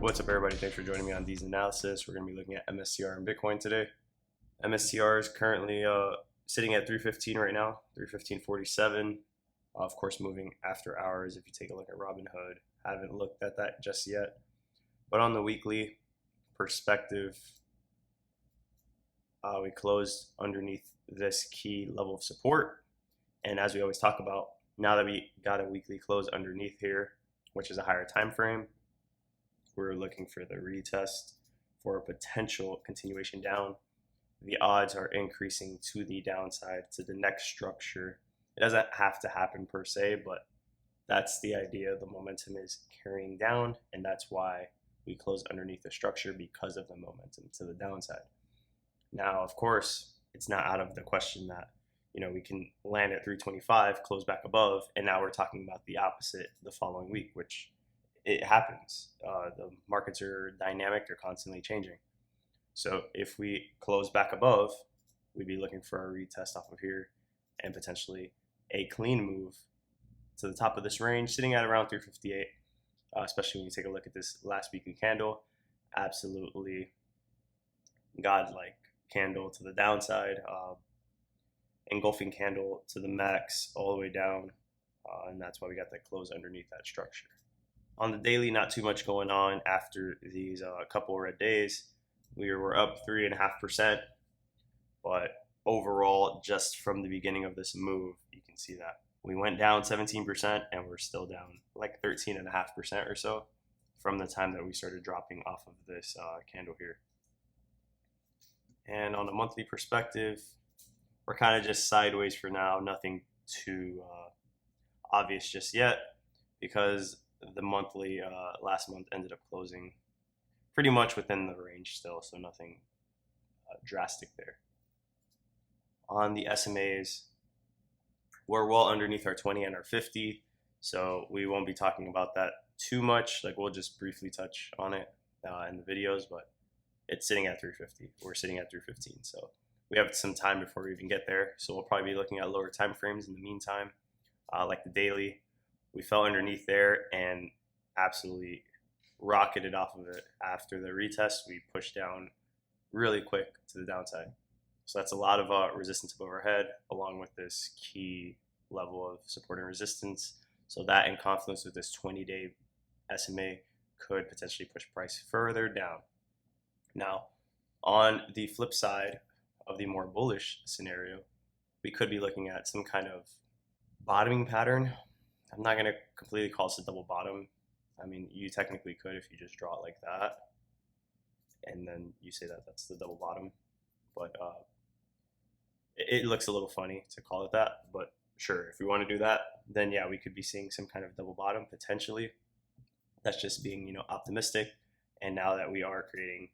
What's up, everybody? Thanks for joining me on these analysis. We're going to be looking at MSTR and Bitcoin today. MSTR is currently sitting at 315 right now, 315.47. Of course, moving after hours. If you take a look at Robinhood, haven't looked at that just yet. But on the weekly perspective, we closed underneath this key level of support. And as we always talk about, now that we got a weekly close underneath here, which is a higher time frame, we're looking for the retest for a potential continuation down. The odds are increasing to the downside to the next structure. It doesn't have to happen per se, but that's the idea. The momentum is carrying down, and that's why we close underneath the structure, because of the momentum to the downside. Now, of course, it's not out of the question that we can land at 325, close back above, and now we're talking about the opposite the following week, which it happens. The markets are dynamic, they're constantly changing. So if we close back above, we'd be looking for a retest off of here and potentially a clean move to the top of this range, sitting at around 358, especially when you take a look at this last weekly candle. Absolutely godlike candle to the downside, engulfing candle to the max all the way down, and that's why we got that close underneath that structure. On the daily, not too much going on after these couple red days. We were up 3.5%, but overall, just from the beginning of this move, you can see that we went down 17% and we're still down like 13.5% or so from the time that we started dropping off of this candle here. And on a monthly perspective, we're kind of just sideways for now. Nothing too obvious just yet, because the monthly last month ended up closing pretty much within the range still, so nothing drastic there. On the SMAs, we're well underneath our 20 and our 50, so we won't be talking about that too much. Like, we'll just briefly touch on it in the videos, but it's sitting at 350. We're sitting at 315, so we have some time before we even get there. So we'll probably be looking at lower time frames in the meantime, like the daily. We fell underneath there and absolutely rocketed off of it. After the retest, we pushed down really quick to the downside. So that's a lot of resistance above our head, along with this key level of support and resistance. So that, in confluence with this 20-day SMA, could potentially push price further down. Now, on the flip side of the more bullish scenario, we could be looking at some kind of bottoming pattern. I'm not going to completely call this a double bottom. I mean, you technically could if you just draw it like that, and then you say that that's the double bottom. But it looks a little funny to call it that. But sure, if we want to do that, then yeah, we could be seeing some kind of double bottom potentially. That's just being optimistic. And now that we are creating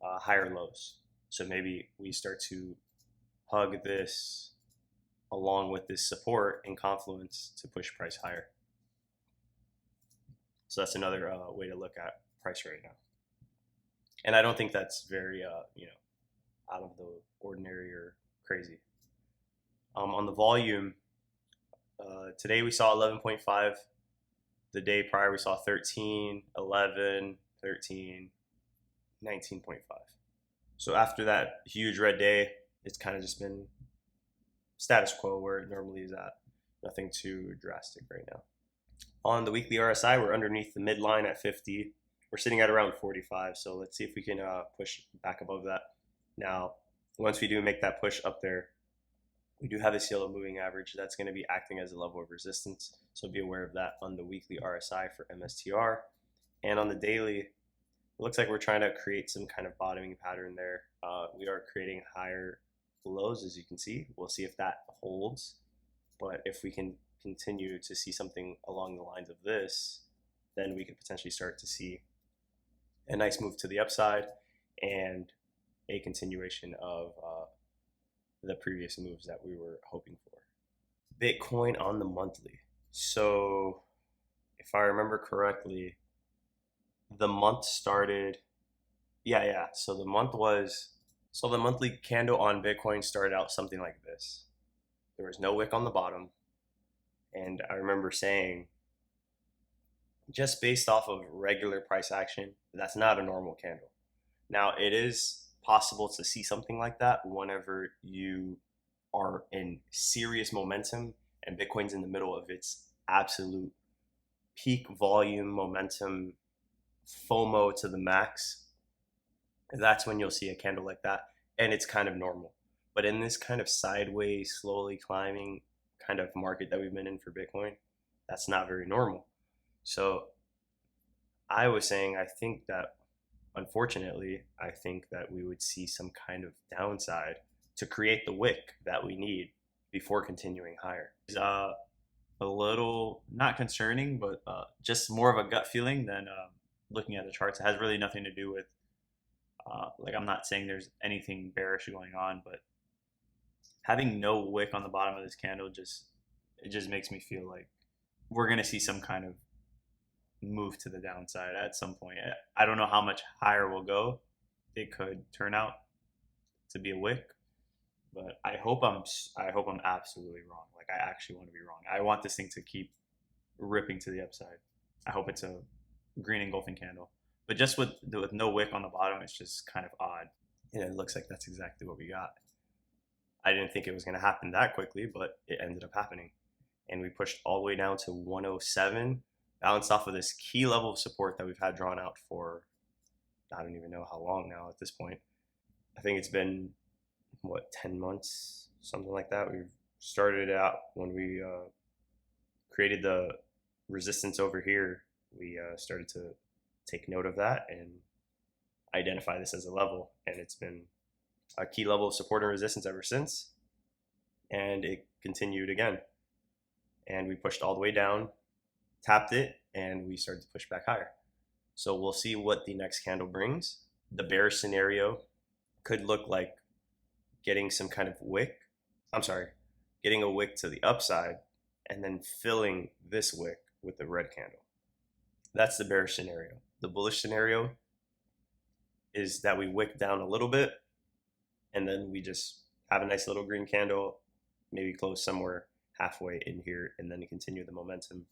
higher lows, so maybe we start to hug this along with this support and confluence to push price higher. So that's another way to look at price right now. And I don't think that's very, out of the ordinary or crazy. On the volume, today we saw 11.5. The day prior we saw 13, 11, 13, 19.5. So after that huge red day, it's kind of just been status quo where it normally is at. Nothing too drastic right now. On the weekly RSI, we're underneath the midline at 50. We're sitting at around 45, so let's see if we can push back above that. Now, once we do make that push up there, we do have this yellow moving average that's going to be acting as a level of resistance, so be aware of that on the weekly RSI for MSTR. And on the daily, it looks like we're trying to create some kind of bottoming pattern there. We are creating higher lows, as you can see. We'll see if that holds, but if we can continue to see something along the lines of this, then we could potentially start to see a nice move to the upside and a continuation of the previous moves that we were hoping for. Bitcoin on the monthly. So if I remember correctly, the month started, so the monthly candle on Bitcoin started out something like this. There was no wick on the bottom, and I remember saying just based off of regular price action, that's not a normal candle. Now, it is possible to see something like that whenever you are in serious momentum and Bitcoin's in the middle of its absolute peak volume momentum, FOMO to the max. That's when you'll see a candle like that, and it's kind of normal. But in this kind of sideways, slowly climbing kind of market that we've been in for Bitcoin, that's not very normal. So I was saying, I think that unfortunately, I think that we would see some kind of downside to create the wick that we need before continuing higher. It's a little not concerning, but just more of a gut feeling than looking at the charts. It has really nothing to do with like, I'm not saying there's anything bearish going on, but having no wick on the bottom of this candle it just makes me feel like we're gonna see some kind of move to the downside at some point. I don't know how much higher we'll go. It could turn out to be a wick, but I hope I'm absolutely wrong. Like, I actually want to be wrong. I want this thing to keep ripping to the upside. I hope it's a green engulfing candle. But just with no wick on the bottom, it's just kind of odd. And it looks like that's exactly what we got. I didn't think it was going to happen that quickly, but it ended up happening. And we pushed all the way down to 107, bounced off of this key level of support that we've had drawn out for, I don't even know how long now at this point. I think it's been, 10 months, something like that. We started out when we created the resistance over here. We started to take note of that and identify this as a level, and it's been a key level of support and resistance ever since, and it continued again, and we pushed all the way down, tapped it, and we started to push back higher. So we'll see what the next candle brings. The bearish scenario could look like getting some kind of wick, getting a wick to the upside and then filling this wick with the red candle. That's the bearish scenario. The bullish scenario is that we wick down a little bit and then we just have a nice little green candle, maybe close somewhere halfway in here, and then continue the momentum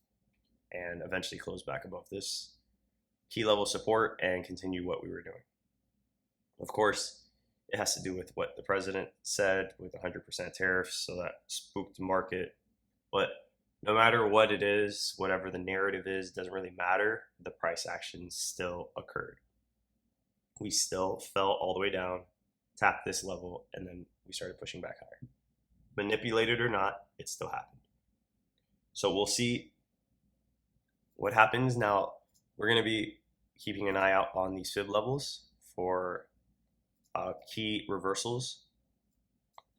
and eventually close back above this key level support and continue what we were doing. Of course, it has to do with what the president said with 100% tariffs, so that spooked the market. But no matter what it is, whatever the narrative is, doesn't really matter. The price action still occurred. We still fell all the way down, tapped this level, and then we started pushing back higher. Manipulated or not, it still happened. So we'll see what happens. Now, we're going to be keeping an eye out on these fib levels for key reversals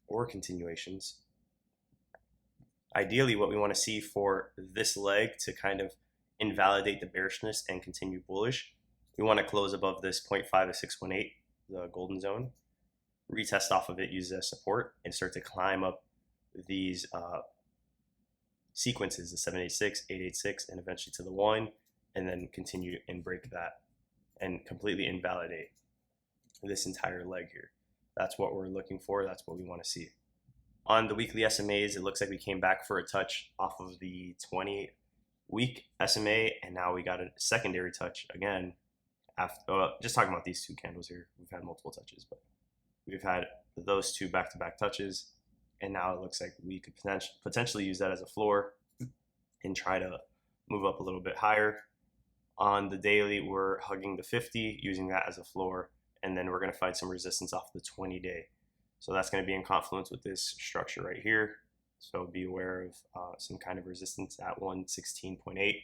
or continuations. Ideally, what we want to see for this leg to kind of invalidate the bearishness and continue bullish, we want to close above this 0.5 of 618, the golden zone, retest off of it, use it as support, and start to climb up these sequences, the 786, 886, and eventually to the 1, and then continue and break that and completely invalidate this entire leg here. That's what we're looking for. That's what we want to see. On the weekly SMAs, it looks like we came back for a touch off of the 20-week SMA, and now we got a secondary touch again. After just talking about these two candles here, we've had multiple touches, but we've had those two back-to-back touches, and now it looks like we could potentially use that as a floor and try to move up a little bit higher. On the daily, we're hugging the 50, using that as a floor, and then we're going to find some resistance off the 20-day. So that's going to be in confluence with this structure right here. So be aware of some kind of resistance at 116.8.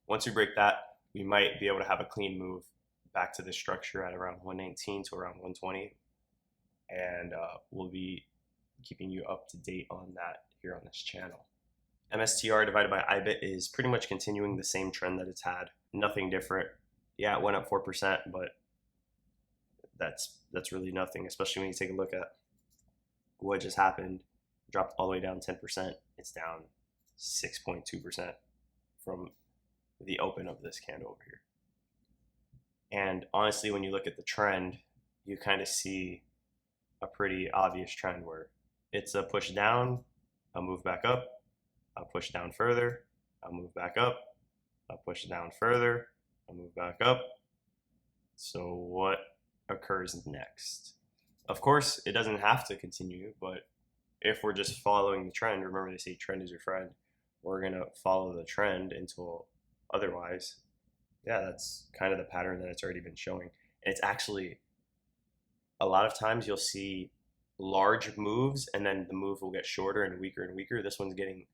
Once we break that, we might be able to have a clean move back to this structure at around 119 to around 120. And we'll be keeping you up to date on that here on this channel. MSTR divided by IBIT is pretty much continuing the same trend that it's had. Nothing different. Yeah, it went up 4%, but that's really nothing, especially when you take a look at what just happened. Dropped all the way down 10%. It's down 6.2% from the open of this candle over here. And honestly, when you look at the trend, you kind of see a pretty obvious trend where it's a push down, a move back up, a push down further, a move back up, I'll push it down further, I'll move back up. So what occurs next? Of course, it doesn't have to continue, but if we're just following the trend, remember they say trend is your friend, we're going to follow the trend until otherwise. Yeah, that's kind of the pattern that it's already been showing. And it's actually, a lot of times you'll see large moves and then the move will get shorter and weaker and weaker. This one's getting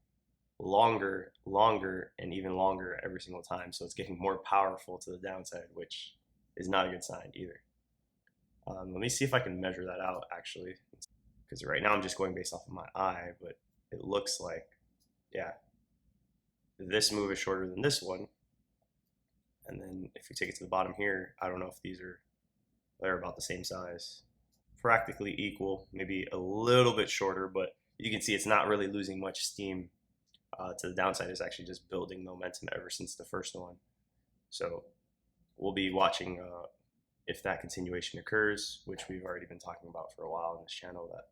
longer, longer, and even longer every single time. So it's getting more powerful to the downside, which is not a good sign either. Let me see if I can measure that out actually, because right now I'm just going based off of my eye, but it looks like, yeah, this move is shorter than this one. And then if we take it to the bottom here, I don't know if they're about the same size, practically equal, maybe a little bit shorter, but you can see it's not really losing much steam to the downside. It's actually just building momentum ever since the first one. So we'll be watching if that continuation occurs, which we've already been talking about for a while on this channel, that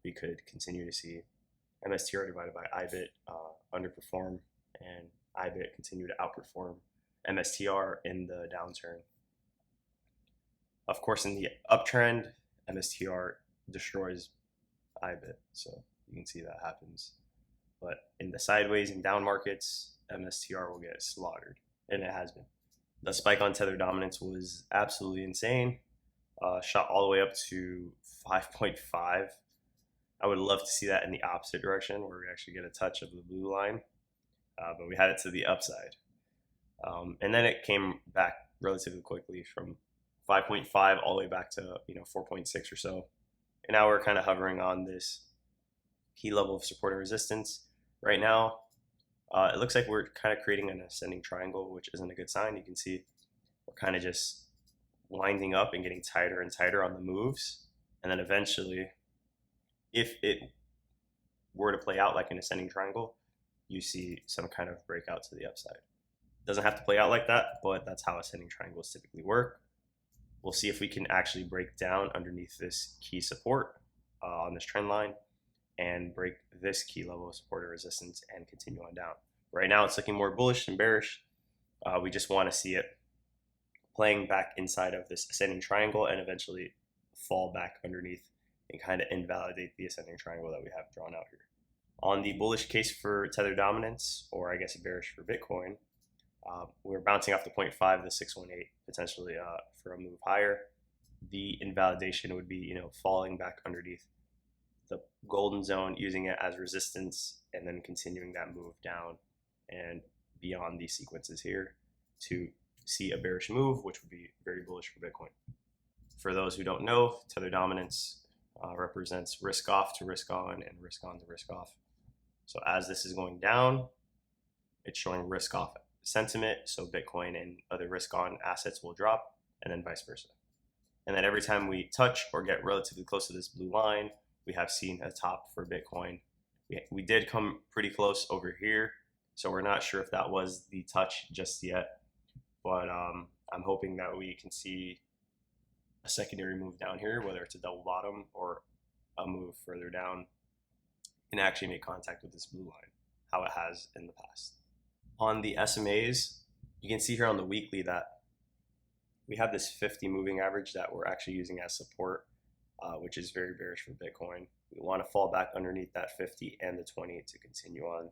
we could continue to see MSTR divided by IBIT underperform and IBIT continue to outperform MSTR in the downturn. Of course, in the uptrend, MSTR destroys IBIT, so you can see that happens. But in the sideways and down markets, MSTR will get slaughtered, and it has been. The spike on tether dominance was absolutely insane. Shot all the way up to 5.5. I would love to see that in the opposite direction, where we actually get a touch of the blue line, but we had it to the upside. And then it came back relatively quickly from 5.5 all the way back to 4.6 or so. And now we're kind of hovering on this key level of support and resistance. Right now, it looks like we're kind of creating an ascending triangle, which isn't a good sign. You can see we're kind of just winding up and getting tighter and tighter on the moves. And then eventually, if it were to play out like an ascending triangle, you see some kind of breakout to the upside. Doesn't have to play out like that, but that's how ascending triangles typically work. We'll see if we can actually break down underneath this key support on this trend line and break this key level of support or resistance and continue on down. Right now it's looking more bullish than bearish. We just want to see it playing back inside of this ascending triangle and eventually fall back underneath and kind of invalidate the ascending triangle that we have drawn out here. On the bullish case for tether dominance, or I guess bearish for Bitcoin, we're bouncing off the 0.5, the 618 potentially for a move higher. The invalidation would be, falling back underneath the golden zone, using it as resistance, and then continuing that move down and beyond these sequences here to see a bearish move, which would be very bullish for Bitcoin. For those who don't know, tether dominance represents risk off to risk on and risk on to risk off. So as this is going down, it's showing risk off sentiment, so Bitcoin and other risk on assets will drop, and then vice versa. And then every time we touch or get relatively close to this blue line, we have seen a top for Bitcoin. We did come pretty close over here, so we're not sure if that was the touch just yet, but I'm hoping that we can see a secondary move down here, whether it's a double bottom or a move further down, and actually make contact with this blue line, how it has in the past. On the SMAs, you can see here on the weekly that we have this 50 moving average that we're actually using as support, which is very bearish for Bitcoin. We want to fall back underneath that 50 and the 20 to continue on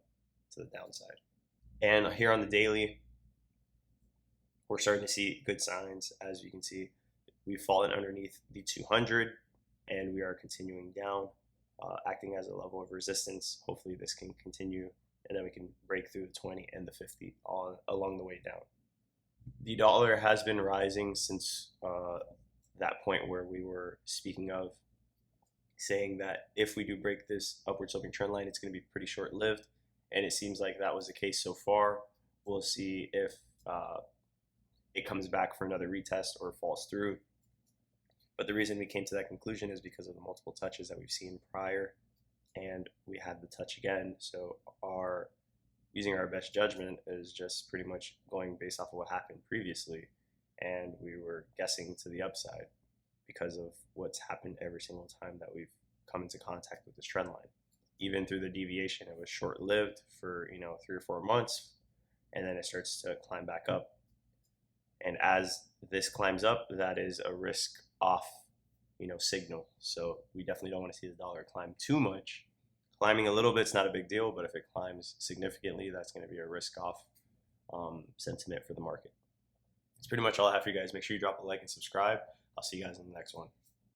to the downside. And here on the daily, we're starting to see good signs. As you can see, we've fallen underneath the 200 and we are continuing down, acting as a level of resistance. Hopefully this can continue, and then we can break through the 20 and the 50 all along the way down. The dollar has been rising since that point where we were speaking of, saying that if we do break this upward sloping trend line, it's going to be pretty short-lived, and it seems like that was the case so far. We'll see if it comes back for another retest or falls through. But the reason we came to that conclusion is because of the multiple touches that we've seen prior, and we had the touch again. So using our best judgment is just pretty much going based off of what happened previously, and we were guessing to the upside because of what's happened every single time that we've come into contact with this trend line. Even through the deviation, it was short-lived for 3 or 4 months, and then it starts to climb back up. And as this climbs up, that is a risk off, signal. So we definitely don't want to see the dollar climb too much. Climbing a little bit is not a big deal, but if it climbs significantly, that's going to be a risk off sentiment for the market. That's pretty much all I have for you guys. Make sure you drop a like and subscribe. I'll see you guys in the next one.